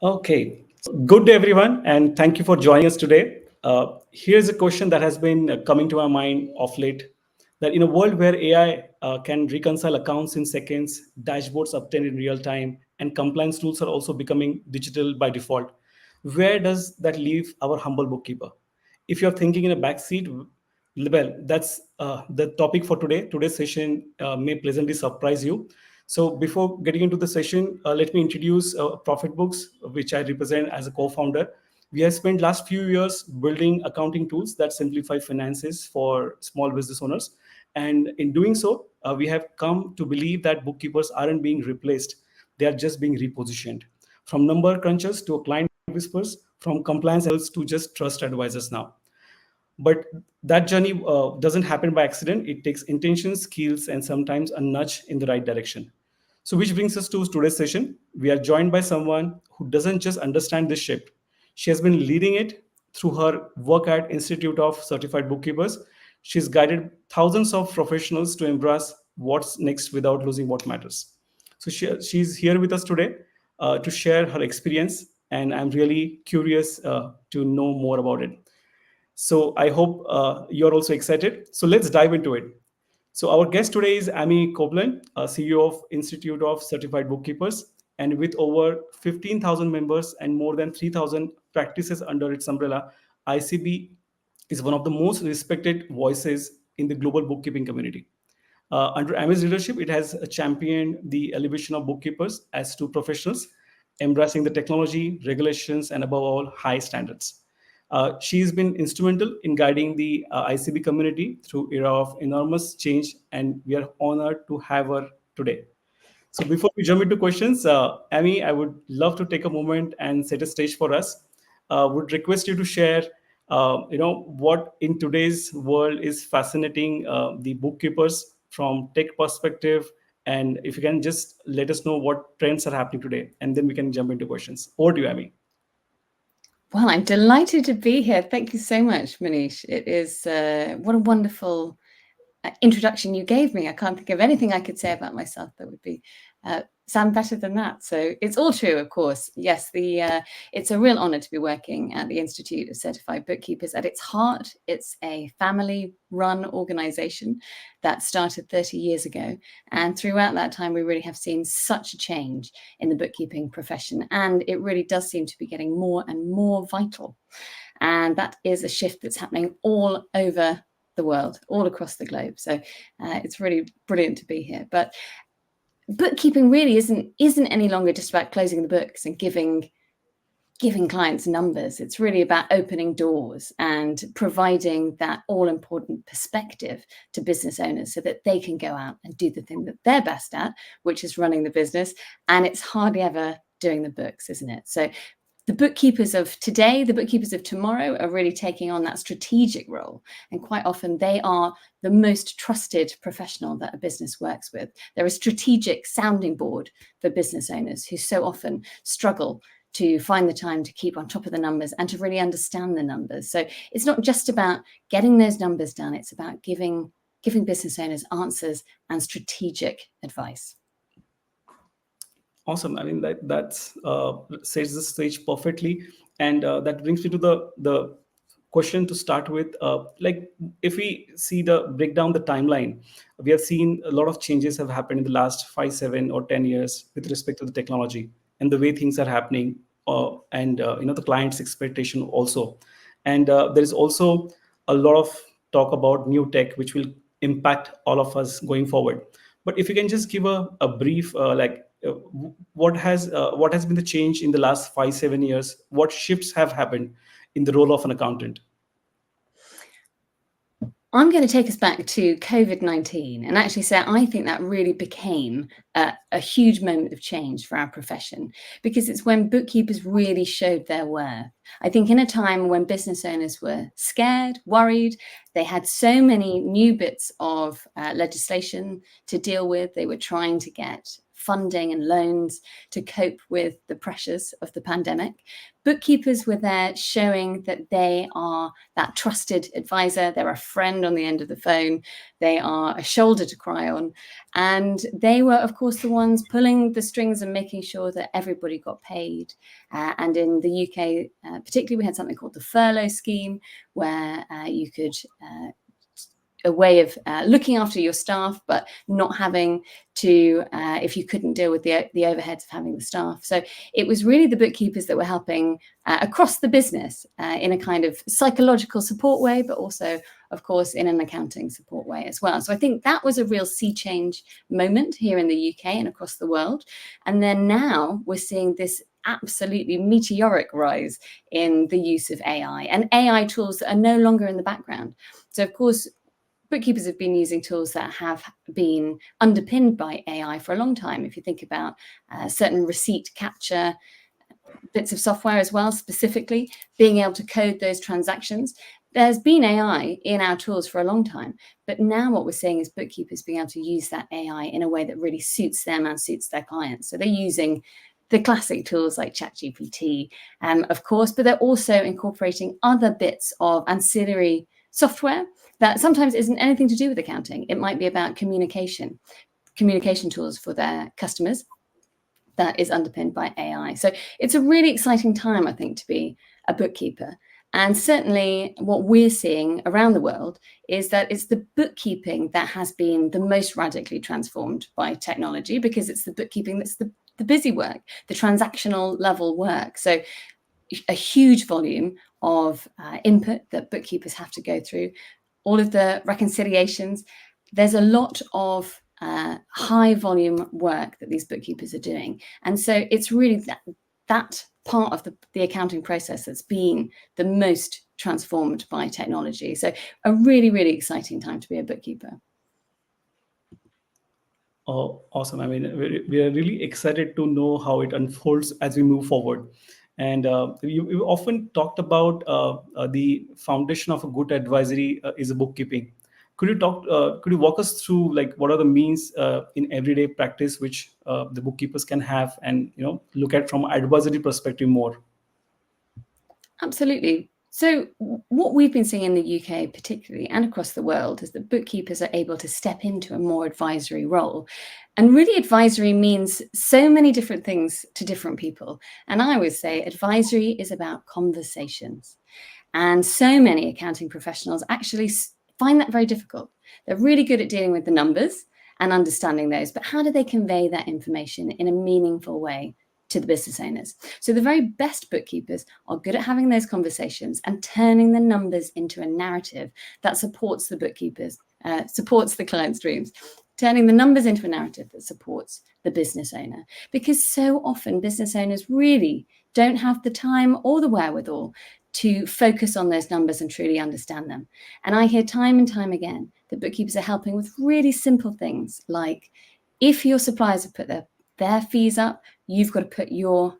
Okay, so good day, everyone, and thank you for joining us today. Here's a question that has been coming to my mind of late: that in a world where AI can reconcile accounts in seconds, dashboards updated in real time, and compliance tools are also becoming digital by default, where does that leave our humble bookkeeper? If you're thinking in a backseat, well, that's the topic for today. Today's session may pleasantly surprise you. So before getting into the session, let me introduce ProfitBooks, which I represent as a co-founder. We have spent last few years building accounting tools that simplify finances for small business owners. And in doing so, we have come to believe that bookkeepers aren't being replaced. They are just being repositioned. From number crunchers to client whispers, from compliance experts to just trust advisors now. But that journey doesn't happen by accident. It takes intention, skills, and sometimes a nudge in the right direction. So which brings us to today's session. We are joined by someone who doesn't just understand this shift. She has been leading it through her work at Institute of Certified Bookkeepers. She's guided thousands of professionals to embrace what's next without losing what matters. So she's here with us today to share her experience, and I'm really curious to know more about it. So I hope you're also excited. So let's dive into it. So our guest today is Ami Copeland, CEO of Institute of Certified Bookkeepers, and with over 15,000 members and more than 3,000 practices under its umbrella, ICB is one of the most respected voices in the global bookkeeping community. Under Ami's leadership, it has championed the elevation of bookkeepers as two professionals, embracing the technology, regulations, and above all, high standards. She's been instrumental in guiding the ICB community through era of enormous change, and we are honored to have her today. So before we jump into questions, Amy, I would love to take a moment and set a stage for us. Would request you to share, what in today's world is fascinating the bookkeepers from tech perspective, and if you can just let us know what trends are happening today, and then we can jump into questions. Over to you, Amy. Well, I'm delighted to be here. Thank you so much, Mohnish. It is what a wonderful introduction you gave me. I can't think of anything I could say about myself that would be sound better than that. So it's all true, of course. Yes, it's a real honor to be working at the Institute of Certified Bookkeepers. At its heart, it's a family-run organization that started 30 years ago. And throughout that time, we really have seen such a change in the bookkeeping profession. And it really does seem to be getting more and more vital. And that is a shift that's happening all over the world, all across the globe. So it's really brilliant to be here. But bookkeeping really isn't any longer just about closing the books and giving clients numbers. It's really about opening doors and providing that all-important perspective to business owners so that they can go out and do the thing that they're best at, which is running the business. And it's hardly ever doing the books, isn't it? So the bookkeepers of today, the bookkeepers of tomorrow are really taking on that strategic role. And quite often they are the most trusted professional that a business works with. They're a strategic sounding board for business owners who so often struggle to find the time to keep on top of the numbers and to really understand the numbers. So it's not just about getting those numbers done. It's about giving business owners answers and strategic advice. Awesome. I mean, that sets the stage perfectly, and that brings me to the question to start with. Like, if we see the break down the timeline, we have seen a lot of changes have happened in the last 5, 7, or 10 years with respect to the technology and the way things are happening, and the client's expectation also. And there is also a lot of talk about new tech, which will impact all of us going forward. But if you can just give a brief, what has been the change in the last 5, 7 years? What shifts have happened in the role of an accountant? I'm going to take us back to COVID-19 and actually say I think that really became a huge moment of change for our profession, because it's when bookkeepers really showed their worth. I think in a time when business owners were scared, worried, they had so many new bits of legislation to deal with. They were trying to get funding and loans to cope with the pressures of the pandemic. Bookkeepers were there showing that they are that trusted advisor. They're a friend on the end of the phone. They are a shoulder to cry on. And they were, of course, the ones pulling the strings and making sure that everybody got paid. And in the UK, particularly, we had something called the furlough scheme, where you could a way of looking after your staff, but not having to, if you couldn't deal with the overheads of having the staff. So it was really the bookkeepers that were helping across the business in a kind of psychological support way, but also, of course, in an accounting support way as well. So I think that was a real sea change moment here in the UK and across the world. And then now we're seeing this absolutely meteoric rise in the use of AI and AI tools that are no longer in the background. So, of course, bookkeepers have been using tools that have been underpinned by AI for a long time. If you think about certain receipt capture bits of software as well, specifically being able to code those transactions, there's been AI in our tools for a long time. But now what we're seeing is bookkeepers being able to use that AI in a way that really suits them and suits their clients. So they're using the classic tools like ChatGPT, of course, but they're also incorporating other bits of ancillary software that sometimes isn't anything to do with accounting. It might be about communication tools for their customers that is underpinned by AI. So it's a really exciting time, I think, to be a bookkeeper. And certainly what we're seeing around the world is that it's the bookkeeping that has been the most radically transformed by technology, because it's the bookkeeping that's the busy work, the transactional level work. So a huge volume of input that bookkeepers have to go through, all of the reconciliations. There's a lot of high volume work that these bookkeepers are doing. And so it's really that part of the accounting process that's been the most transformed by technology. So a really, really exciting time to be a bookkeeper. Oh, awesome. I mean, we are really excited to know how it unfolds as we move forward. And you often talked about the foundation of a good advisory is a bookkeeping. Could you walk us through like what are the means in everyday practice which the bookkeepers can have and look at from advisory perspective more? Absolutely. So what we've been seeing in the UK particularly and across the world is that bookkeepers are able to step into a more advisory role. And really advisory means so many different things to different people. And I always say advisory is about conversations. And so many accounting professionals actually find that very difficult. They're really good at dealing with the numbers and understanding those, but how do they convey that information in a meaningful way to the business owners? So the very best bookkeepers are good at having those conversations and turning the numbers into a narrative that supports the bookkeepers, supports the client's dreams, turning the numbers into a narrative that supports the business owner. Because so often business owners really don't have the time or the wherewithal to focus on those numbers and truly understand them. And I hear time and time again that bookkeepers are helping with really simple things like, if your suppliers have put their fees up, you've got to put your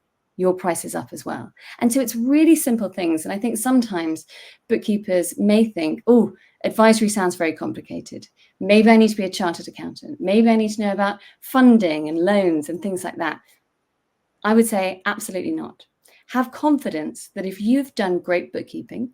prices up as well. And so it's really simple things. And I think sometimes bookkeepers may think, oh, advisory sounds very complicated. Maybe I need to be a chartered accountant. Maybe I need to know about funding and loans and things like that. I would say absolutely not. Have confidence that if you've done great bookkeeping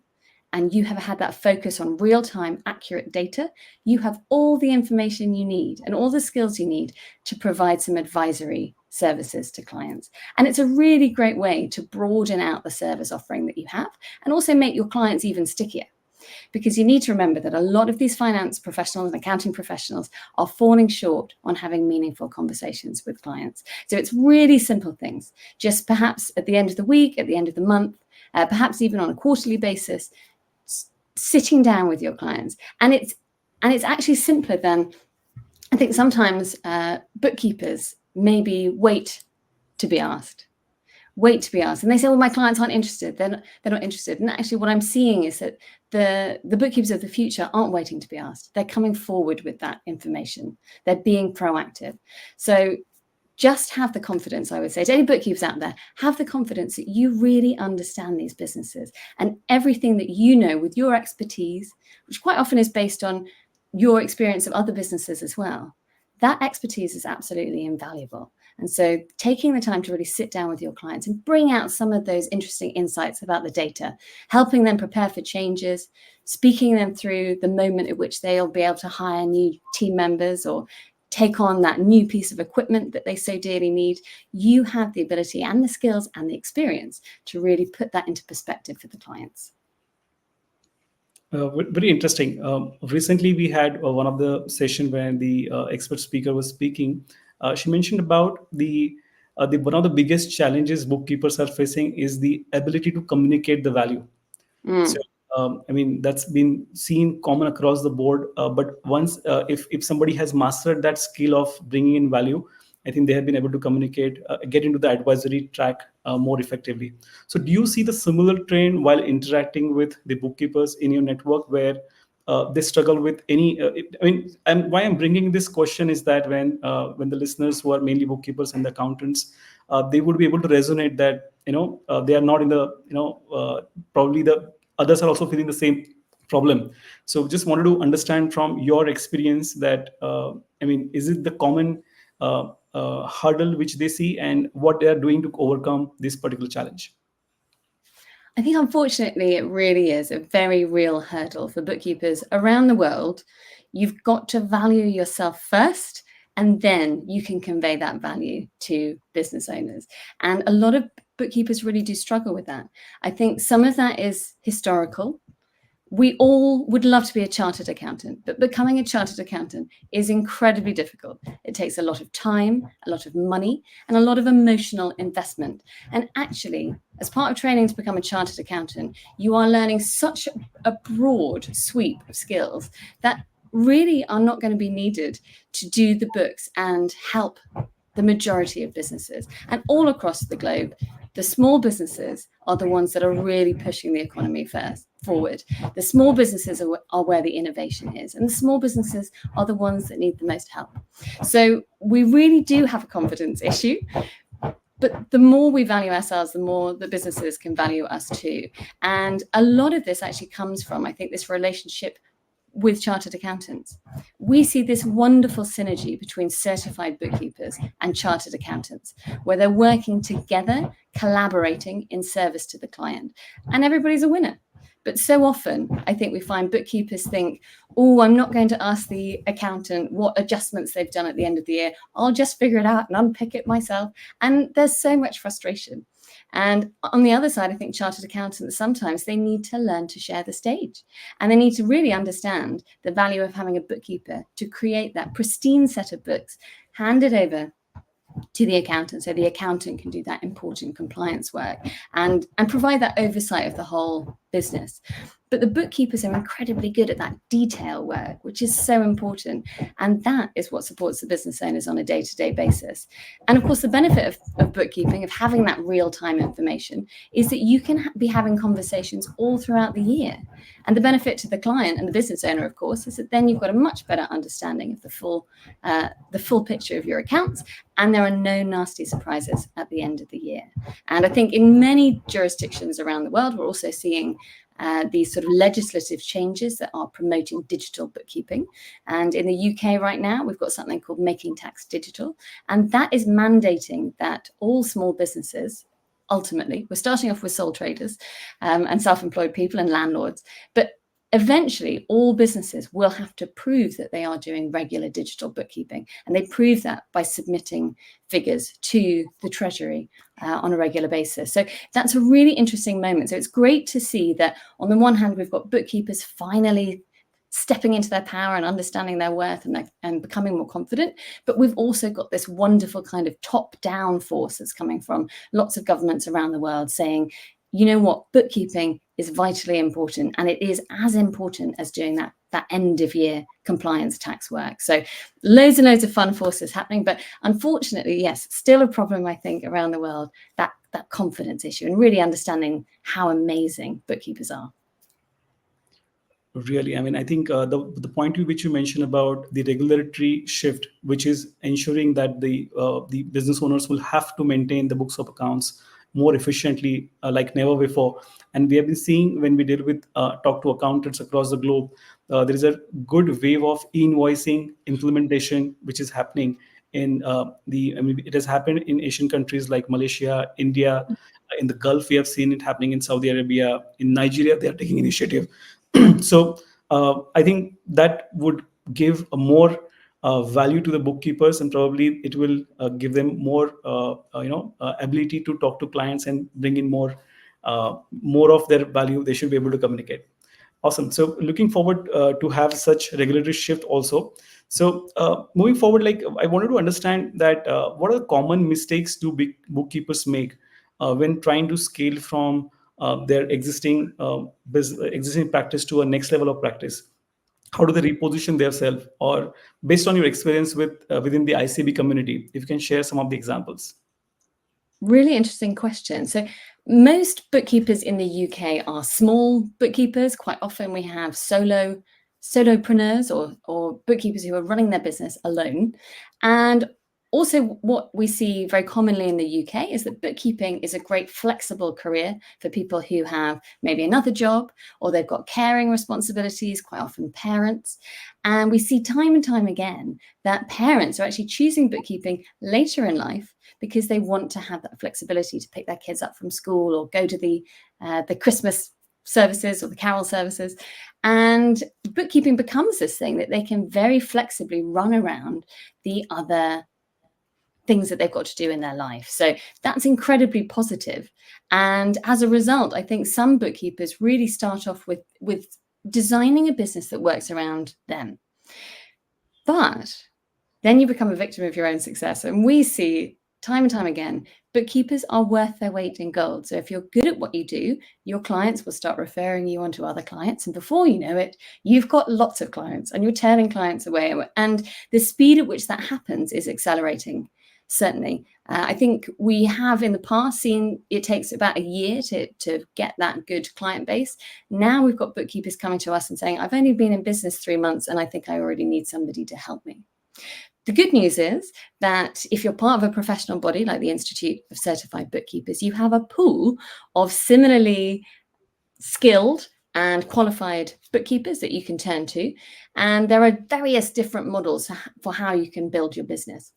and you have had that focus on real-time accurate data, you have all the information you need and all the skills you need to provide some advisory services to clients. And it's a really great way to broaden out the service offering that you have and also make your clients even stickier. Because you need to remember that a lot of these finance professionals and accounting professionals are falling short on having meaningful conversations with clients. So it's really simple things, just perhaps at the end of the week, at the end of the month, perhaps even on a quarterly basis, sitting down with your clients. And it's actually simpler than, I think sometimes bookkeepers maybe wait to be asked. And they say, well, my clients aren't interested. They're not interested. And actually what I'm seeing is that the bookkeepers of the future aren't waiting to be asked. They're coming forward with that information. They're being proactive. So just have the confidence, I would say, to any bookkeepers out there, have the confidence that you really understand these businesses and everything that you know with your expertise, which quite often is based on your experience of other businesses as well, that expertise is absolutely invaluable. And so taking the time to really sit down with your clients and bring out some of those interesting insights about the data, helping them prepare for changes, speaking them through the moment at which they'll be able to hire new team members or take on that new piece of equipment that they so dearly need, you have the ability and the skills and the experience to really put that into perspective for the clients. Very interesting. Recently, we had one of the session where the expert speaker was speaking. She mentioned about the one of the biggest challenges bookkeepers are facing is the ability to communicate the value. So, I mean, that's been seen common across the board. But once, if somebody has mastered that skill of bringing in value, I think they have been able to communicate, get into the advisory track more effectively. So, do you see the similar trend while interacting with the bookkeepers in your network, where they struggle with any? I mean, and why I'm bringing this question is that when the listeners who are mainly bookkeepers and the accountants, they would be able to resonate that they are not in the probably the others are also feeling the same problem. So just wanted to understand from your experience that I mean, is it the common hurdle which they see, and what they are doing to overcome this particular challenge? I think, unfortunately, it really is a very real hurdle for bookkeepers around the world. You've got to value yourself first, and then you can convey that value to business owners. And a lot of bookkeepers really do struggle with that. I think some of that is historical. We all would love to be a chartered accountant, but becoming a chartered accountant is incredibly difficult. It takes a lot of time, a lot of money, and a lot of emotional investment. And actually, as part of training to become a chartered accountant, you are learning such a broad sweep of skills that really are not going to be needed to do the books and help the majority of businesses. And all across the globe, the small businesses are the ones that are really pushing the economy forward. The small businesses are where the innovation is, and the small businesses are the ones that need the most help. So we really do have a confidence issue. But the more we value ourselves, the more the businesses can value us too. And a lot of this actually comes from, I think, this relationship with chartered accountants. We see this wonderful synergy between certified bookkeepers and chartered accountants, where they're working together, collaborating in service to the client, and everybody's a winner. But so often, I think we find bookkeepers think, oh, I'm not going to ask the accountant what adjustments they've done at the end of the year. I'll just figure it out and unpick it myself. And there's so much frustration. And on the other side, I think chartered accountants, sometimes they need to learn to share the stage, and they need to really understand the value of having a bookkeeper to create that pristine set of books, hand it over to the accountant so the accountant can do that important compliance work and provide that oversight of the whole business. But the bookkeepers are incredibly good at that detail work, which is so important. And that is what supports the business owners on a day-to-day basis. And of course, the benefit of bookkeeping, of having that real-time information, is that you can be having conversations all throughout the year. And the benefit to the client and the business owner, of course, is that then you've got a much better understanding of the full picture of your accounts, and there are no nasty surprises at the end of the year. And I think in many jurisdictions around the world, we're also seeing these sort of legislative changes that are promoting digital bookkeeping. And in the UK right now, we've got something called Making Tax Digital. And that is mandating that all small businesses, ultimately, we're starting off with sole traders and self-employed people and landlords, but eventually all businesses will have to prove that they are doing regular digital bookkeeping. And they prove that by submitting figures to the Treasury on a regular basis. So that's a really interesting moment. So it's great to see that on the one hand, we've got bookkeepers finally stepping into their power and understanding their worth and becoming more confident. But we've also got this wonderful kind of top-down force that's coming from lots of governments around the world saying, you know what, bookkeeping is vitally important, and it is as important as doing that end of year compliance tax work. So loads and loads of fun forces happening, but unfortunately, yes, still a problem, I think, around the world, that confidence issue, and really understanding how amazing bookkeepers are. Really, I mean, I think the point which you mentioned about the regulatory shift, which is ensuring that the business owners will have to maintain the books of accounts more efficiently, like never before. And we have been seeing, when we deal with talk to accountants across the globe, there is a good wave of e-invoicing implementation which is happening in it has happened in Asian countries like Malaysia, India, in the Gulf. We have seen it happening in Saudi Arabia, in Nigeria. They are taking initiative. So I think that would give a more value to the bookkeepers, and probably it will give them more ability to talk to clients and bring in more of their value. They should be able to communicate. Awesome. So looking forward to have such regulatory shift also. So moving forward, like I wanted to understand that what are the common mistakes do big bookkeepers make when trying to scale from their existing practice to a next level of practice? How do they reposition themselves, or based on your experience within the ICB community, if you can share some of the examples? Really interesting question. So most bookkeepers in the UK are small bookkeepers. Quite often we have solopreneurs or bookkeepers who are running their business alone. And also what we see very commonly in the UK is that bookkeeping is a great flexible career for people who have maybe another job, or they've got caring responsibilities, quite often parents. And we see time and time again that parents are actually choosing bookkeeping later in life because they want to have that flexibility to pick their kids up from school or go to the Christmas services or the carol services. And bookkeeping becomes this thing that they can very flexibly run around the other things that they've got to do in their life. So that's incredibly positive. And as a result, I think some bookkeepers really start off with designing a business that works around them. But then you become a victim of your own success. And we see time and time again, bookkeepers are worth their weight in gold. So if you're good at what you do, your clients will start referring you on to other clients. And before you know it, you've got lots of clients and you're turning clients away. And the speed at which that happens is accelerating, certainly. I think we have in the past seen it takes about a year to get that good client base. Now we've got bookkeepers coming to us and saying, I've only been in business 3 months and I think I already need somebody to help me. The good news is that if you're part of a professional body like the Institute of Certified Bookkeepers, you have a pool of similarly skilled and qualified bookkeepers that you can turn to. And there are various different models for how you can build your business.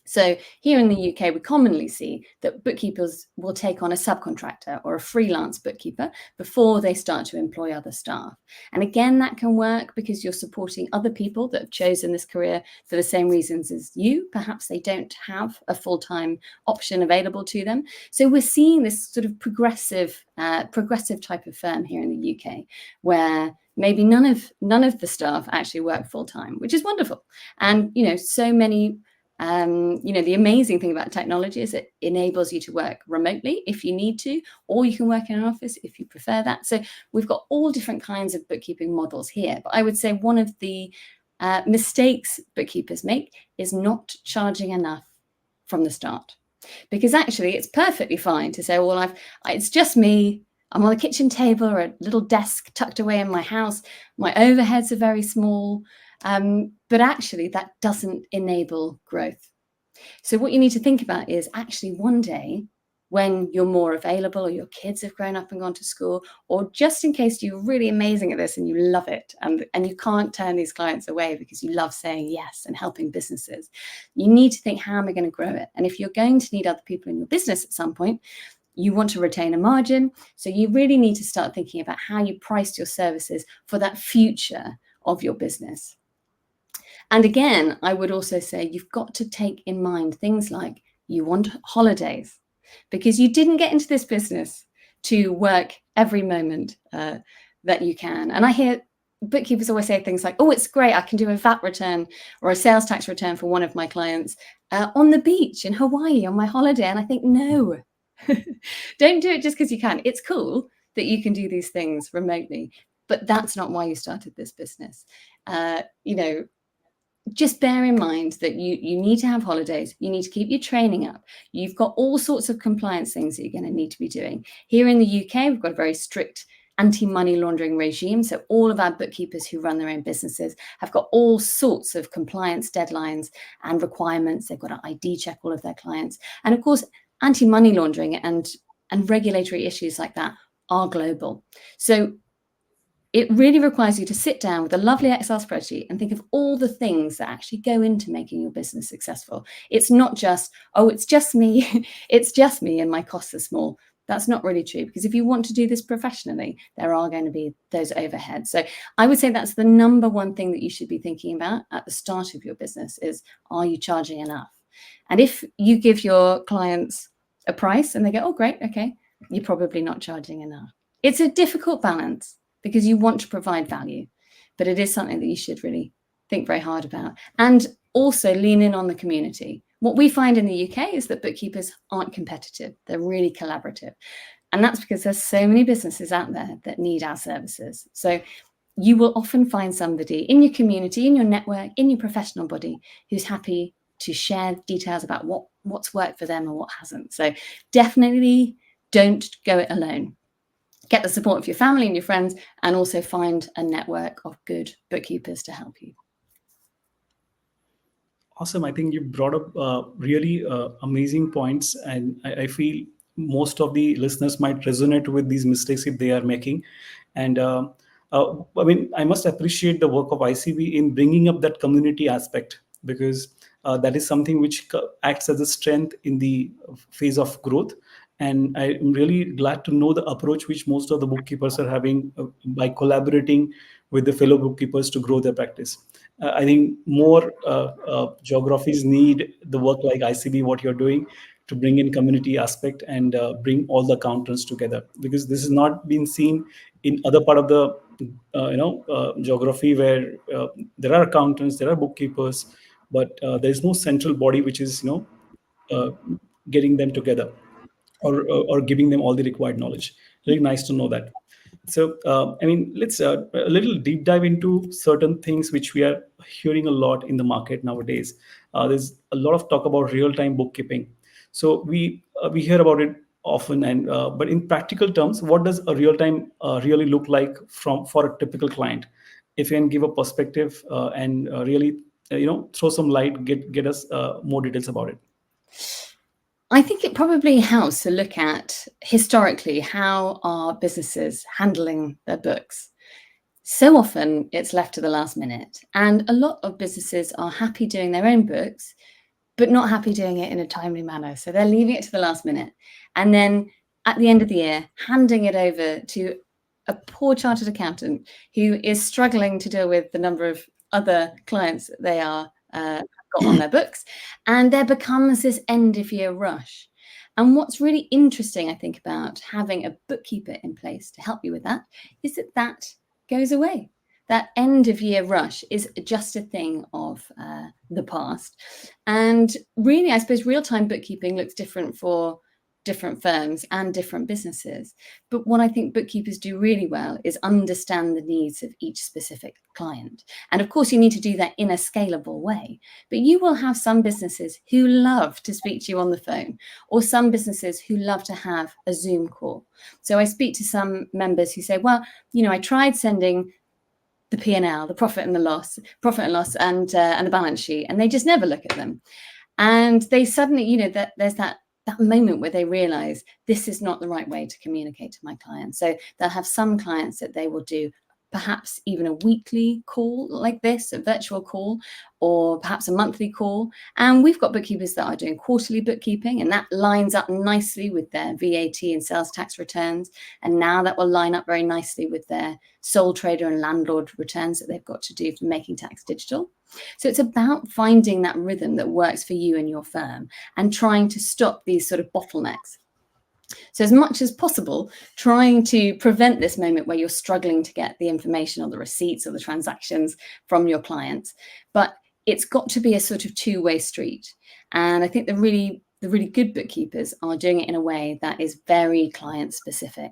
So here in the UK, we commonly see that bookkeepers will take on a subcontractor or a freelance bookkeeper before they start to employ other staff. And again, that can work because you're supporting other people that have chosen this career for the same reasons as you. Perhaps they don't have a full-time option available to them. So we're seeing this sort of progressive type of firm here in the UK, where maybe none of the staff actually work full-time, which is wonderful. And, so many the amazing thing about technology is it enables you to work remotely if you need to, or you can work in an office if you prefer that. So we've got all different kinds of bookkeeping models here. But I would say one of the mistakes bookkeepers make is not charging enough from the start. Because actually it's perfectly fine to say, well, it's just me. I'm on a kitchen table or a little desk tucked away in my house. My overheads are very small. But actually that doesn't enable growth. So what you need to think about is actually one day when you're more available, or your kids have grown up and gone to school, or just in case you're really amazing at this and you love it and you can't turn these clients away because you love saying yes and helping businesses, you need to think, how am I going to grow it? And if you're going to need other people in your business at some point, you want to retain a margin. So you really need to start thinking about how you price your services for that future of your business. And again, I would also say you've got to take in mind things like you want holidays, because you didn't get into this business to work every moment that you can. And I hear bookkeepers always say things like, oh, it's great, I can do a VAT return or a sales tax return for one of my clients on the beach in Hawaii on my holiday. And I think, no, don't do it just because you can. It's cool that you can do these things remotely, but that's not why you started this business. Just bear in mind that you need to have holidays. You need to keep your training up. You've got all sorts of compliance things that you're going to need to be doing. Here in the UK, we've got a very strict anti-money laundering regime. So all of our bookkeepers who run their own businesses have got all sorts of compliance deadlines and requirements. They've got to ID check all of their clients. And of course, anti-money laundering and regulatory issues like that are global. So It really requires you to sit down with a lovely Excel spreadsheet and think of all the things that actually go into making your business successful. It's not just, oh, it's just me, it's just me and my costs are small. That's not really true, because if you want to do this professionally, there are going to be those overheads. So I would say that's the number one thing that you should be thinking about at the start of your business is, are you charging enough? And if you give your clients a price and they go, oh, great, okay, you're probably not charging enough. It's a difficult balance because you want to provide value, but it is something that you should really think very hard about. And also lean in on the community. What we find in the UK is that bookkeepers aren't competitive. They're really collaborative. And that's because there's so many businesses out there that need our services. So you will often find somebody in your community, in your network, in your professional body who's happy to share details about what's worked for them and what hasn't. So definitely don't go it alone. Get the support of your family and your friends, and also find a network of good bookkeepers to help you. Awesome. I think you brought up really amazing points, and I feel most of the listeners might resonate with these mistakes if they are making. And I mean, I must appreciate the work of ICB in bringing up that community aspect, because that is something which acts as a strength in the phase of growth. And I'm really glad to know the approach which most of the bookkeepers are having by collaborating with the fellow bookkeepers to grow their practice. I think more geographies need the work like ICB, what you're doing, to bring in community aspect and bring all the accountants together, because this has not been seen in other part of the geography where there are accountants, there are bookkeepers, but there is no central body which is getting them together or giving them all the required knowledge. Really nice to know that. So, I mean, let's a little deep dive into certain things which we are hearing a lot in the market nowadays. There's a lot of talk about real-time bookkeeping. So we hear about it often, and but in practical terms, what does a real-time really look like for a typical client? If you can give a perspective and really throw some light, get us more details about it. I think it probably helps to look at historically how are businesses handling their books. So often it's left to the last minute, and a lot of businesses are happy doing their own books, but not happy doing it in a timely manner. So they're leaving it to the last minute, and then at the end of the year, handing it over to a poor chartered accountant who is struggling to deal with the number of other clients that they are got on their books, and there becomes this end of year rush. And what's really interesting, I think, about having a bookkeeper in place to help you with that is that that goes away. That end of year rush is just a thing of the past. And really, I suppose real-time bookkeeping looks different for different firms and different businesses. But what I think bookkeepers do really well is understand the needs of each specific client. And of course, you need to do that in a scalable way. But you will have some businesses who love to speak to you on the phone, or some businesses who love to have a Zoom call. So I speak to some members who say, well, I tried sending the P&L, the profit and loss, and the balance sheet, and they just never look at them. And they suddenly, that there's that moment where they realize this is not the right way to communicate to my clients. So they'll have some clients that they will do perhaps even a weekly call like this, a virtual call, or perhaps a monthly call. And we've got bookkeepers that are doing quarterly bookkeeping, and that lines up nicely with their VAT and sales tax returns. And now that will line up very nicely with their sole trader and landlord returns that they've got to do for making tax digital. So it's about finding that rhythm that works for you and your firm and trying to stop these sort of bottlenecks. So as much as possible, trying to prevent this moment where you're struggling to get the information or the receipts or the transactions from your clients. But it's got to be a sort of two-way street. And I think the really good bookkeepers are doing it in a way that is very client specific.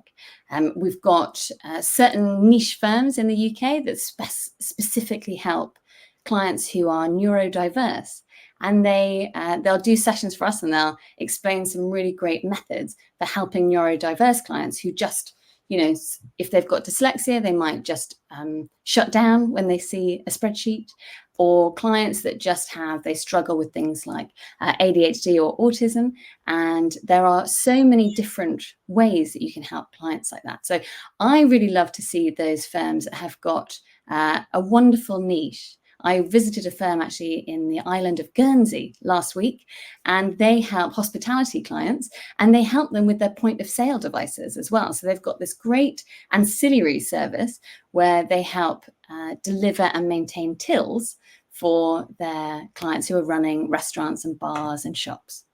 We've got certain niche firms in the UK that specifically help clients who are neurodiverse. And they'll do sessions for us, and they'll explain some really great methods for helping neurodiverse clients who just, if they've got dyslexia, they might just shut down when they see a spreadsheet. or clients that they struggle with things like ADHD or autism. And there are so many different ways that you can help clients like that. So I really love to see those firms that have got a wonderful niche. I visited a firm actually in the island of Guernsey last week, and they help hospitality clients, and they help them with their point of sale devices as well. So they've got this great ancillary service where they help deliver and maintain tills for their clients who are running restaurants and bars and shops.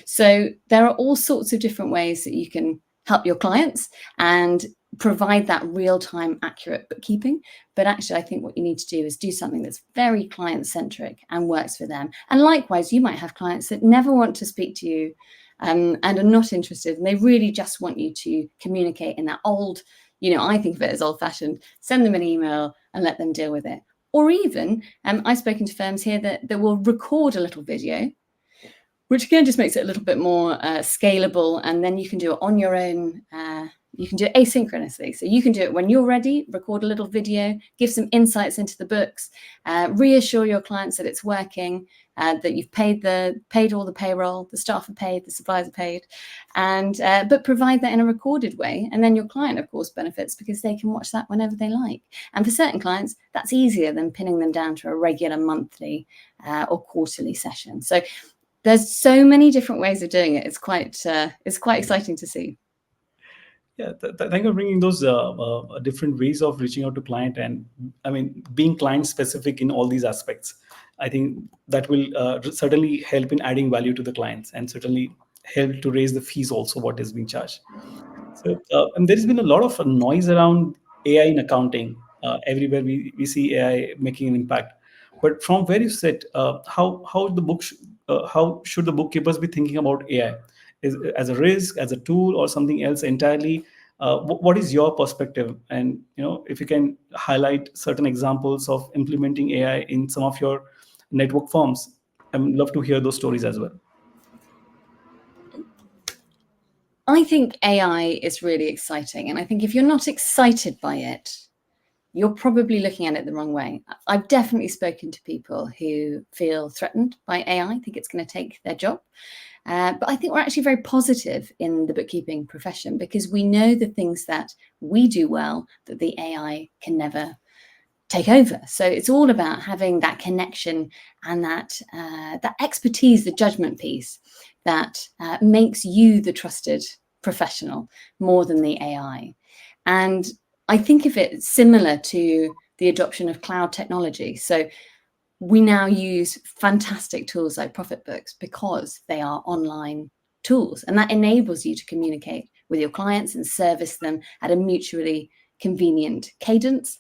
So there are all sorts of different ways that you can help your clients and provide that real-time accurate bookkeeping. But actually, I think what you need to do is do something that's very client-centric and works for them. And likewise, you might have clients that never want to speak to you and are not interested, and they really just want you to communicate in that old, I think of it as old-fashioned, send them an email and let them deal with it. Or even, I've spoken to firms here that will record a little video, which again just makes it a little bit more scalable, and then you can do it on your own. You can do it asynchronously. So you can do it when you're ready, record a little video, give some insights into the books, reassure your clients that it's working, that you've paid all the payroll, the staff are paid, the suppliers are paid, and but provide that in a recorded way. And then your client, of course, benefits because they can watch that whenever they like. And for certain clients, that's easier than pinning them down to a regular monthly or quarterly session. So there's so many different ways of doing it. It's quite exciting to see. Yeah, thank you for bringing those different ways of reaching out to client, and I mean being client specific in all these aspects. I think that will certainly help in adding value to the clients, and certainly help to raise the fees also what is being charged. So and there has been a lot of noise around AI in accounting. Everywhere we see AI making an impact. But from where you sit, how should the bookkeepers be thinking about AI? As a risk, as a tool, or something else entirely? What is your perspective? And if you can highlight certain examples of implementing AI in some of your network firms, I'd love to hear those stories as well. I think AI is really exciting, and I think if you're not excited by it, you're probably looking at it the wrong way. I've definitely spoken to people who feel threatened by AI, think it's going to take their job. But I think we're actually very positive in the bookkeeping profession because we know the things that we do well that the AI can never take over. So it's all about having that connection and that expertise, the judgment piece that makes you the trusted professional more than the AI. And I think of it similar to the adoption of cloud technology. So we now use fantastic tools like ProfitBooks because they are online tools, and that enables you to communicate with your clients and service them at a mutually convenient cadence.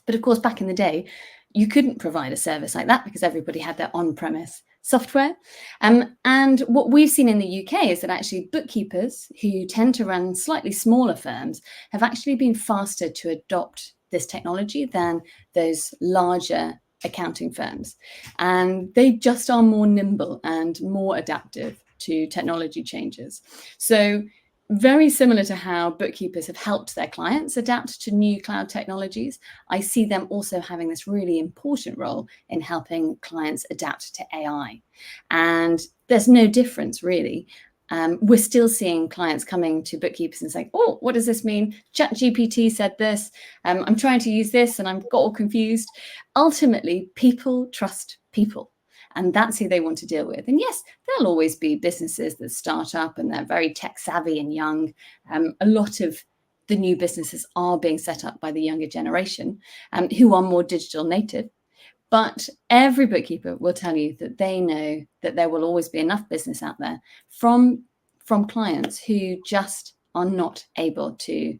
But of course, back in the day, you couldn't provide a service like that because everybody had their on-premise software. And what we've seen in the UK is that actually bookkeepers who tend to run slightly smaller firms have actually been faster to adopt this technology than those larger accounting firms. And they just are more nimble and more adaptive to technology changes. So very similar to how bookkeepers have helped their clients adapt to new cloud technologies, I see them also having this really important role in helping clients adapt to AI. And there's no difference really. We're still seeing clients coming to bookkeepers and saying, oh, what does this mean? ChatGPT said this. I'm trying to use this and I've got all confused. Ultimately, people trust people. And that's who they want to deal with. And yes, there'll always be businesses that start up and they're very tech savvy and young. A lot of the new businesses are being set up by the younger generation who are more digital native. But every bookkeeper will tell you that they know that there will always be enough business out there from clients who just are not able to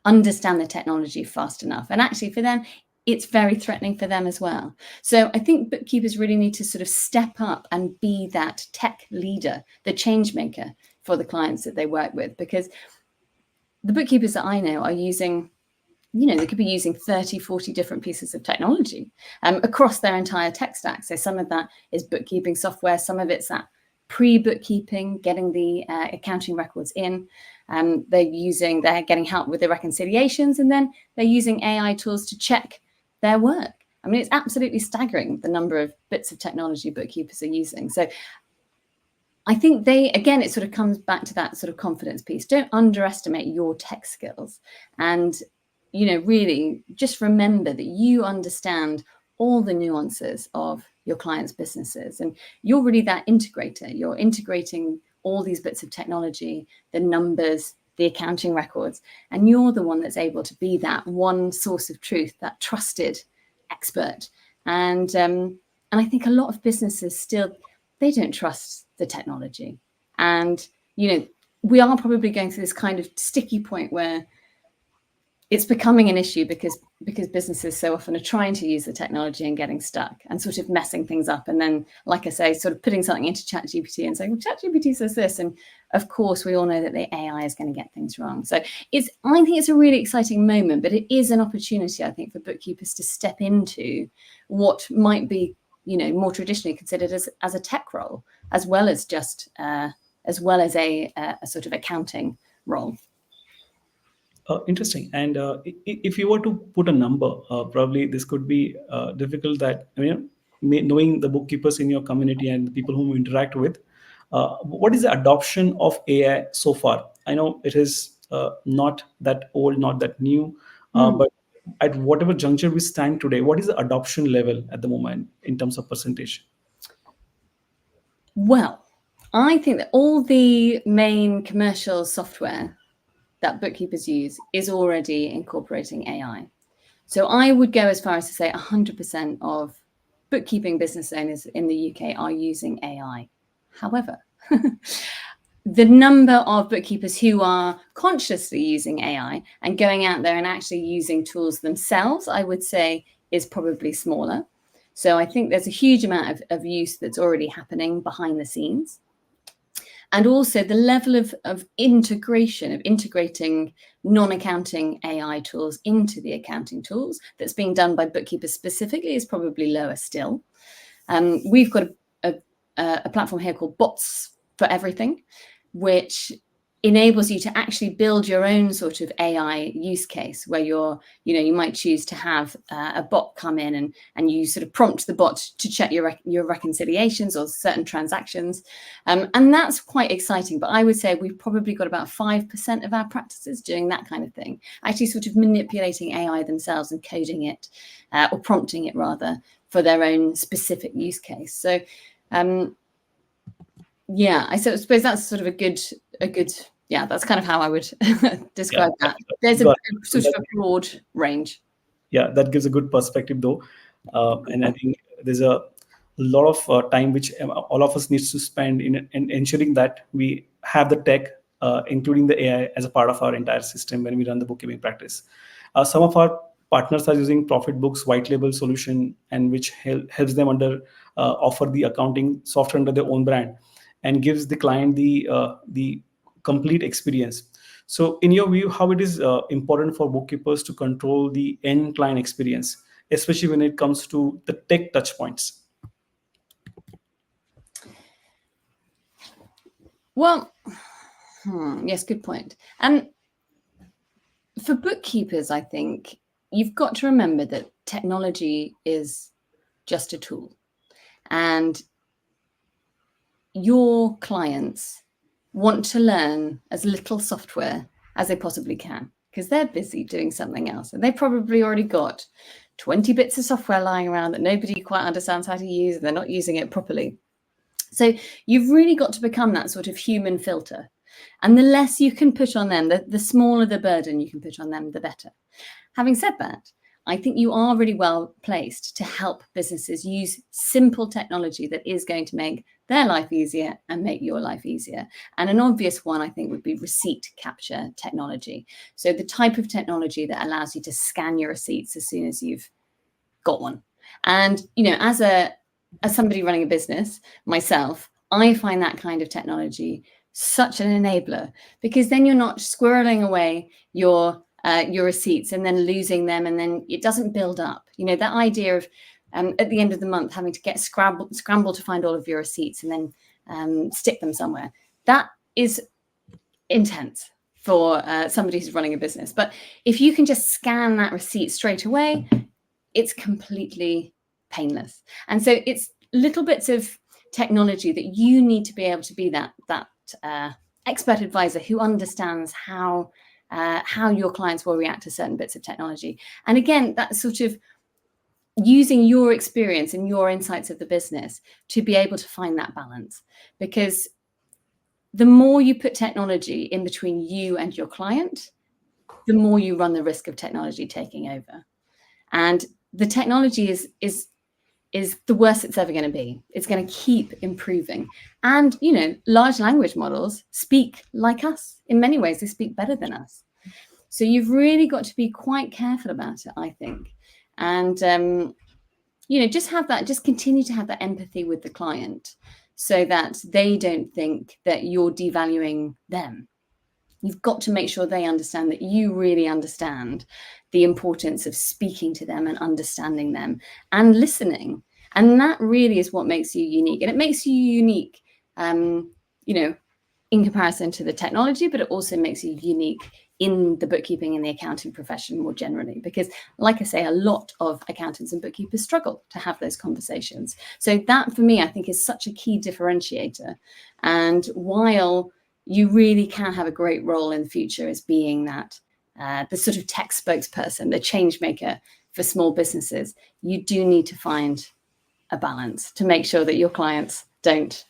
understand the technology fast enough. And actually for them, it's very threatening for them as well. So I think bookkeepers really need to sort of step up and be that tech leader, the change maker for the clients that they work with, because the bookkeepers that I know are using, they could be using 30, 40 different pieces of technology across their entire tech stack. So some of that is bookkeeping software. Some of it's that pre-bookkeeping, getting the accounting records in. They're getting help with the reconciliations, and then they're using AI tools to check their work. I mean, it's absolutely staggering the number of bits of technology bookkeepers are using. So I think again, it sort of comes back to that sort of confidence piece. Don't underestimate your tech skills. And, really just remember that you understand all the nuances of your clients' businesses. And you're really that integrator. You're integrating all these bits of technology, the numbers, the accounting records, and you're the one that's able to be that one source of truth, that trusted expert. And I think a lot of businesses still, they don't trust the technology. And, we are probably going through this kind of sticky point where it's becoming an issue because businesses so often are trying to use the technology and getting stuck and sort of messing things up. And then, like I say, sort of putting something into ChatGPT and saying, well, ChatGPT says this. And of course, we all know that the AI is going to get things wrong. So I think it's a really exciting moment, but it is an opportunity, I think, for bookkeepers to step into what might be, more traditionally considered as a tech role, as well as just, a sort of accounting role. Interesting. And if you were to put a number, probably this could be difficult. That knowing the bookkeepers in your community and the people whom you interact with, what is the adoption of AI so far? I know it is not that old, not that new, but at whatever juncture we stand today, what is the adoption level at the moment in terms of percentage? Well, I think that all the main commercial software that bookkeepers use is already incorporating AI. So I would go as far as to say 100% of bookkeeping business owners in the UK are using AI. However, the number of bookkeepers who are consciously using AI and going out there and actually using tools themselves, I would say, is probably smaller. So I think there's a huge amount of use that's already happening behind the scenes. And also the level of integration, of integrating non-accounting AI tools into the accounting tools that's being done by bookkeepers specifically is probably lower still. We've got a platform here called Bots for Everything, which enables you to actually build your own sort of AI use case where you might choose to have a bot come in and you sort of prompt the bot to check your reconciliations or certain transactions. And that's quite exciting. But I would say we've probably got about 5% of our practices doing that kind of thing, actually sort of manipulating AI themselves and coding it or prompting it rather for their own specific use case. So I suppose that's sort of a good, that's kind of how I would describe that. There's a sort of a broad range. Yeah, that gives a good perspective though. And I think there's a lot of time which all of us needs to spend in ensuring that we have the tech, including the AI, as a part of our entire system when we run the bookkeeping practice. Some of our partners are using ProfitBooks white label solution, and which helps them offer the accounting software under their own brand and gives the client the complete experience. So in your view, how it is important for bookkeepers to control the end client experience, especially when it comes to the tech touch points? Well, yes, good point. And for bookkeepers, I think you've got to remember that technology is just a tool. And your clients want to learn as little software as they possibly can because they're busy doing something else. And they've probably already got 20 bits of software lying around that nobody quite understands how to use, and they're not using it properly. So you've really got to become that sort of human filter. And the less you can put on them, the smaller the burden you can put on them, the better. Having said that, I think you are really well placed to help businesses use simple technology that is going to make their life easier and make your life easier. And an obvious one, I think, would be receipt capture technology. So the type of technology that allows you to scan your receipts as soon as you've got one. And, as somebody running a business myself, I find that kind of technology such an enabler, because then you're not squirreling away your receipts and then losing them, and then it doesn't build up. That idea of at the end of the month having to get scramble to find all of your receipts and then stick them somewhere. That is intense for somebody who's running a business. But if you can just scan that receipt straight away, it's completely painless. And so it's little bits of technology that you need to be able to be that expert advisor who understands how your clients will react to certain bits of technology. And again, that's sort of using your experience and your insights of the business to be able to find that balance. Because the more you put technology in between you and your client, the more you run the risk of technology taking over. And the technology is the worst it's ever going to be. It's going to keep improving. And, large language models speak like us. In many ways, they speak better than us. So you've really got to be quite careful about it, I think. And, just continue to have that empathy with the client so that they don't think that you're devaluing them. You've got to make sure they understand that you really understand the importance of speaking to them and understanding them and listening. And that really is what makes you unique. And it makes you unique, in comparison to the technology, but it also makes you unique in the bookkeeping and the accounting profession more generally. Because, like I say, a lot of accountants and bookkeepers struggle to have those conversations. So that, for me, I think is such a key differentiator. And while you really can have a great role in the future as being that the sort of tech spokesperson, the change maker for small businesses, you do need to find a balance to make sure that your clients don't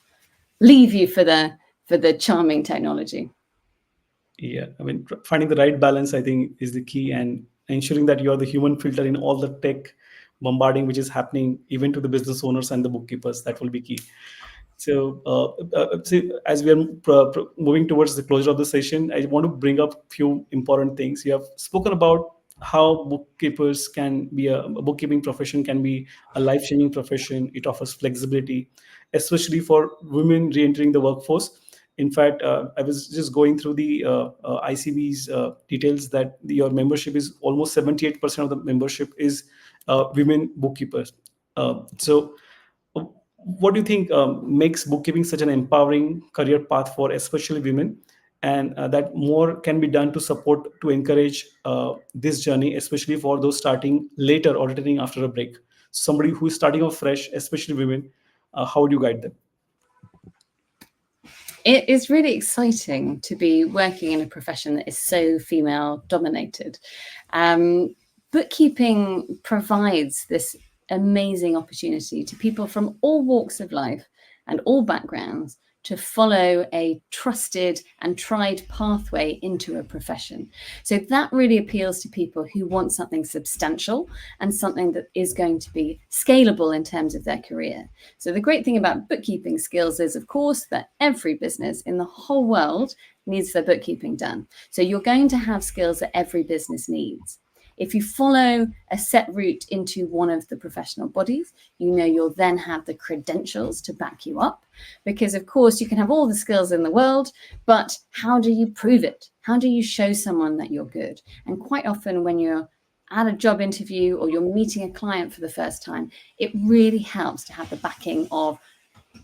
leave you for the charming technology. Yeah, I mean, finding the right balance, I think, is the key, and ensuring that you are the human filter in all the tech bombarding which is happening, even to the business owners and the bookkeepers. That will be key. So, as we are moving towards the closure of the session, I want to bring up a few important things. You have spoken about how bookkeepers can be a bookkeeping profession can be a life-changing profession. It offers flexibility, especially for women re-entering the workforce. In fact, I was just going through the ICB's details that your membership is almost 78% of the membership is women bookkeepers. So what do you think makes bookkeeping such an empowering career path for especially women, and that more can be done to support, to encourage this journey, especially for those starting later or returning after a break? Somebody who is starting off fresh, especially women, how do you guide them? It is really exciting to be working in a profession that is so female dominated. Bookkeeping provides this amazing opportunity to people from all walks of life and all backgrounds to follow a trusted and tried pathway into a profession. So that really appeals to people who want something substantial and something that is going to be scalable in terms of their career. So the great thing about bookkeeping skills is, of course, that every business in the whole world needs their bookkeeping done. So you're going to have skills that every business needs. If you follow a set route into one of the professional bodies, you'll then have the credentials to back you up. Because, of course, you can have all the skills in the world, but how do you prove it? How do you show someone that you're good? And quite often when you're at a job interview or you're meeting a client for the first time, it really helps to have the backing of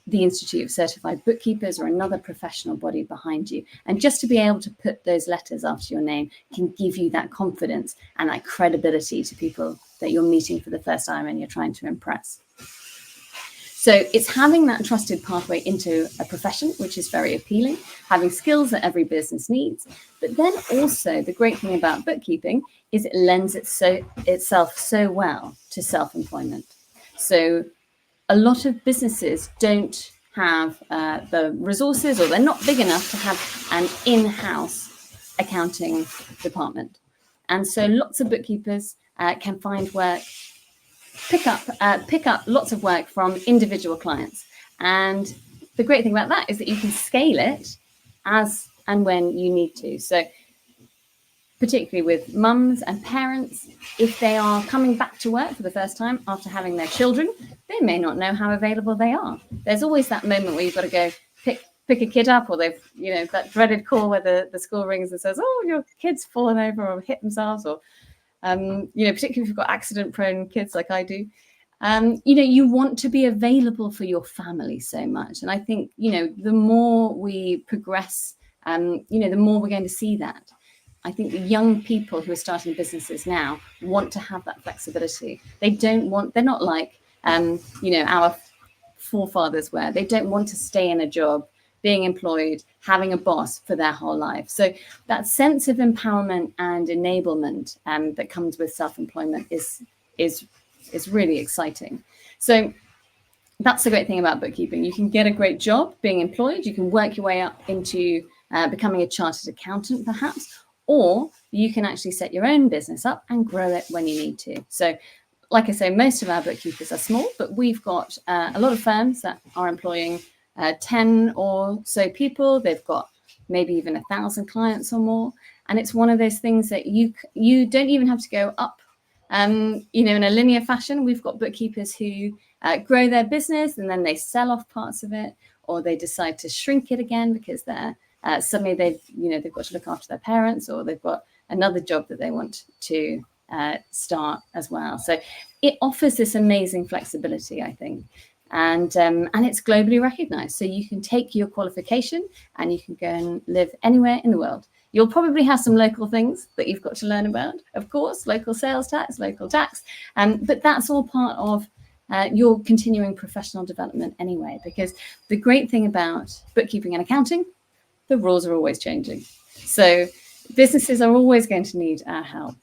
the Institute of Certified Bookkeepers or another professional body behind you. And just to be able to put those letters after your name can give you that confidence and that credibility to people that you're meeting for the first time and you're trying to impress. So it's having that trusted pathway into a profession, which is very appealing, having skills that every business needs. But then also the great thing about bookkeeping is it lends itself so well to self-employment. So a lot of businesses don't have the resources, or they're not big enough to have an in-house accounting department. And so lots of bookkeepers can find work, pick up lots of work from individual clients. And the great thing about that is that you can scale it as and when you need to. So particularly with mums and parents, if they are coming back to work for the first time after having their children, they may not know how available they are. There's always that moment where you've got to go pick a kid up, or they've, that dreaded call where the school rings and says, oh, your kid's fallen over or hit themselves, or, particularly if you've got accident-prone kids like I do. You want to be available for your family so much. And I think, the more we progress, the more we're going to see that. I think the young people who are starting businesses now want to have that flexibility. They're not like, our forefathers were. They don't want to stay in a job, being employed, having a boss for their whole life. So that sense of empowerment and enablement that comes with self-employment is really exciting. So that's the great thing about bookkeeping. You can get a great job being employed. You can work your way up into becoming a chartered accountant, perhaps, or you can actually set your own business up and grow it when you need to. So, like I say, most of our bookkeepers are small, but we've got a lot of firms that are employing 10 or so people. They've got maybe even 1,000 clients or more. And it's one of those things that you don't even have to go up, in a linear fashion. We've got bookkeepers who grow their business and then they sell off parts of it, or they decide to shrink it again because they're suddenly they've got to look after their parents, or they've got another job that they want to start as well. So it offers this amazing flexibility, I think, and it's globally recognized. So you can take your qualification and you can go and live anywhere in the world. You'll probably have some local things that you've got to learn about, of course, local sales tax, local tax, but that's all part of your continuing professional development anyway, because the great thing about bookkeeping and accounting, the rules are always changing. So businesses are always going to need our help.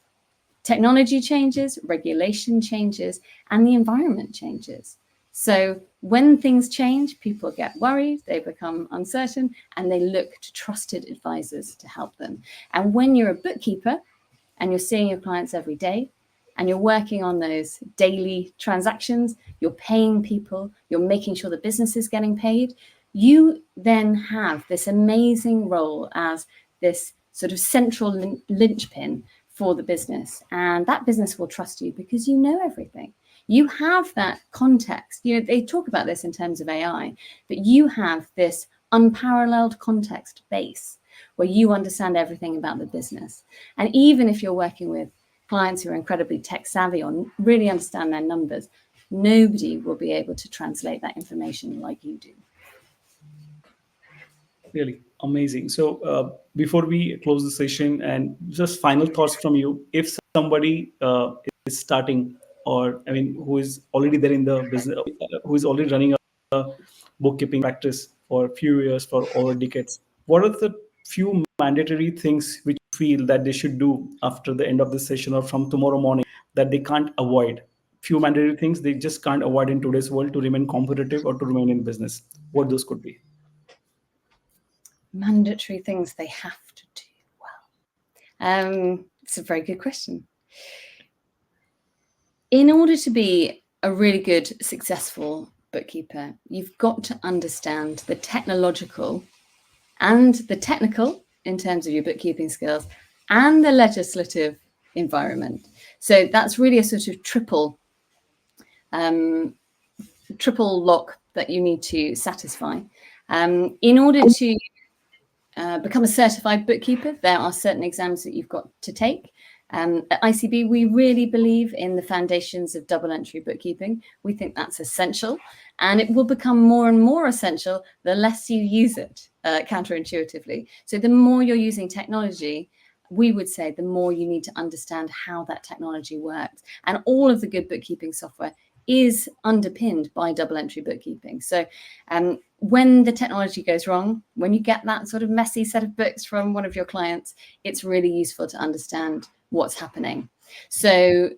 Technology changes, regulation changes, and the environment changes. So when things change, people get worried, they become uncertain, and they look to trusted advisors to help them. And when you're a bookkeeper and you're seeing your clients every day, and you're working on those daily transactions, you're paying people, you're making sure the business is getting paid, you then have this amazing role as this sort of central linchpin for the business. And that business will trust you because you know everything. You have that context. They talk about this in terms of AI, but you have this unparalleled context base where you understand everything about the business. And even if you're working with clients who are incredibly tech savvy or really understand their numbers, nobody will be able to translate that information like you do. Really amazing. So before we close the session, and just final thoughts from you, if somebody is starting, or who is already there in the business, who is already running a bookkeeping practice for a few years, for over decades, what are the few mandatory things which you feel that they should do after the end of this session or from tomorrow morning that they can't avoid? Few mandatory things they just can't avoid in today's world to remain competitive or to remain in business. What those could be? Mandatory things they have to do. Well, it's a very good question. In order to be a really good, successful bookkeeper, you've got to understand the technological and the technical in terms of your bookkeeping skills and the legislative environment. So that's really a sort of triple lock that you need to satisfy. In order to become a certified bookkeeper, there are certain exams that you've got to take. At ICB, we really believe in the foundations of double entry bookkeeping. We think that's essential, and it will become more and more essential the less you use it counterintuitively. So the more you're using technology, we would say the more you need to understand how that technology works. And all of the good bookkeeping software is underpinned by double entry bookkeeping. So when the technology goes wrong, when you get that sort of messy set of books from one of your clients, it's really useful to understand what's happening. So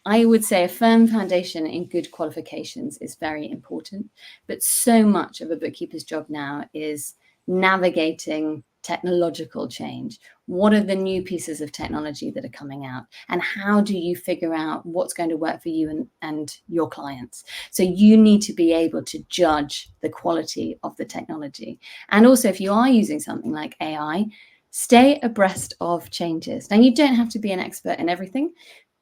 I would say a firm foundation in good qualifications is very important, but so much of a bookkeeper's job now is navigating technological change. What are the new pieces of technology that are coming out? And how do you figure out what's going to work for you and your clients? So you need to be able to judge the quality of the technology. And also, if you are using something like AI, stay abreast of changes. Now, you don't have to be an expert in everything,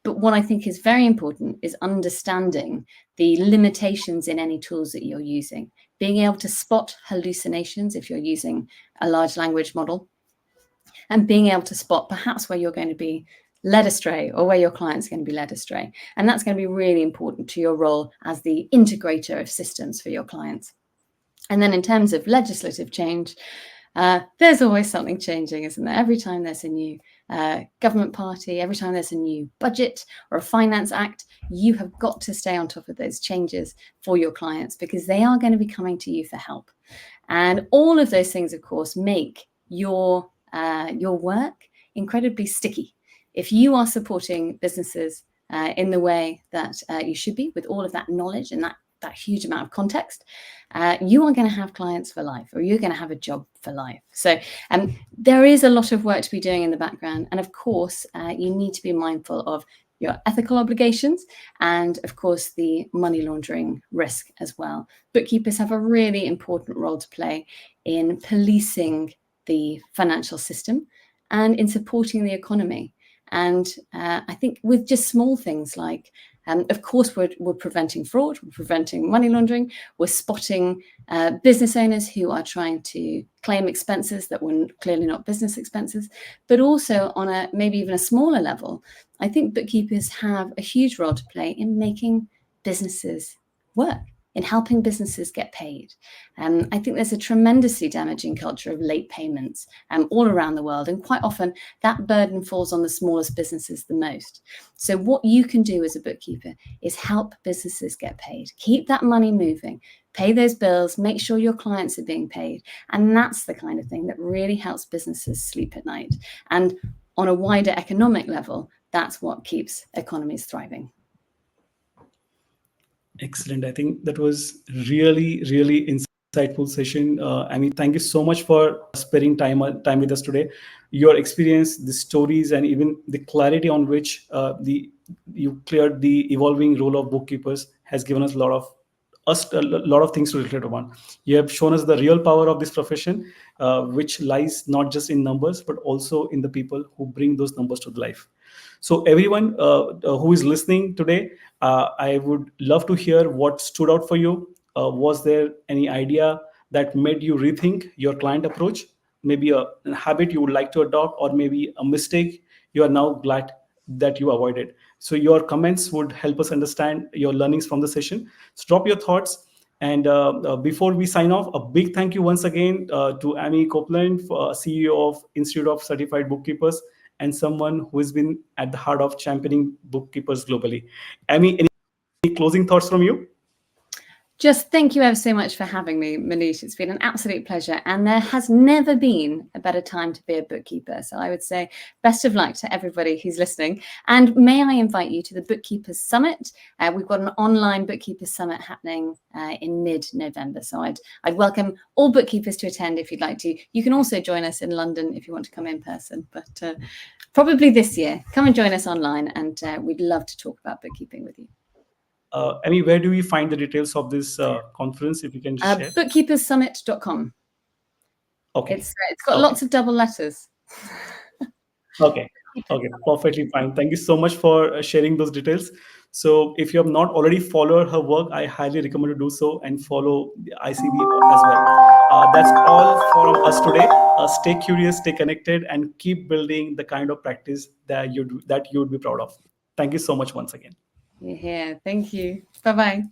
but what I think is very important is understanding the limitations in any tools that you're using, being able to spot hallucinations if you're using a large language model, and being able to spot perhaps where you're going to be led astray or where your client's going to be led astray. And that's going to be really important to your role as the integrator of systems for your clients. And then in terms of legislative change, there's always something changing, isn't there? Every time there's a new government party, every time there's a new budget or a finance act, you have got to stay on top of those changes for your clients, because they are going to be coming to you for help. And all of those things, of course, make your work incredibly sticky. If you are supporting businesses in the way that you should be, with all of that knowledge and that huge amount of context, you are going to have clients for life, or you're going to have a job for life. So there is a lot of work to be doing in the background. And of course, you need to be mindful of your ethical obligations and, of course, the money laundering risk as well. Bookkeepers have a really important role to play in policing the financial system and in supporting the economy. And I think with just small things like, of course, we're preventing fraud, we're preventing money laundering, we're spotting business owners who are trying to claim expenses that were clearly not business expenses, but also on a maybe even a smaller level, I think bookkeepers have a huge role to play in making businesses work, in helping businesses get paid. I think there's a tremendously damaging culture of late payments all around the world, and quite often that burden falls on the smallest businesses the most. So what you can do as a bookkeeper is help businesses get paid, keep that money moving, pay those bills, make sure your clients are being paid. And that's the kind of thing that really helps businesses sleep at night. And on a wider economic level, that's what keeps economies thriving. Excellent. I think that was really, really insightful session. Ami, thank you so much for sparing time with us today. Your experience, the stories, and even the clarity on which you cleared the evolving role of bookkeepers has given us a lot of things to reflect upon. You have shown us the real power of this profession, which lies not just in numbers, but also in the people who bring those numbers to life. So everyone who is listening today, I would love to hear what stood out for you. Was there any idea that made you rethink your client approach? Maybe a habit you would like to adopt, or maybe a mistake you are now glad that you avoided. So your comments would help us understand your learnings from the session. So drop your thoughts. And before we sign off, a big thank you once again to Ami Copeland, CEO of Institute of Certified Bookkeepers, and someone who has been at the heart of championing bookkeepers globally. Ami, any closing thoughts from you? Just thank you ever so much for having me, Mohnish. It's been an absolute pleasure. And there has never been a better time to be a bookkeeper. So I would say best of luck to everybody who's listening. And may I invite you to the Bookkeepers Summit? We've got an online Bookkeepers Summit happening in mid-November. So I'd welcome all bookkeepers to attend if you'd like to. You can also join us in London if you want to come in person. But probably this year, come and join us online. And we'd love to talk about bookkeeping with you. Ami, where do we find the details of this conference, if you can just share? Bookkeepersummit.com. Okay. It's got lots of double letters. Okay, perfectly fine. Thank you so much for sharing those details. So if you have not already followed her work, I highly recommend to do so and follow the ICB as well. That's all from us today. Stay curious, stay connected, and keep building the kind of practice that you would be proud of. Thank you so much once again. Yeah, thank you. Bye-bye.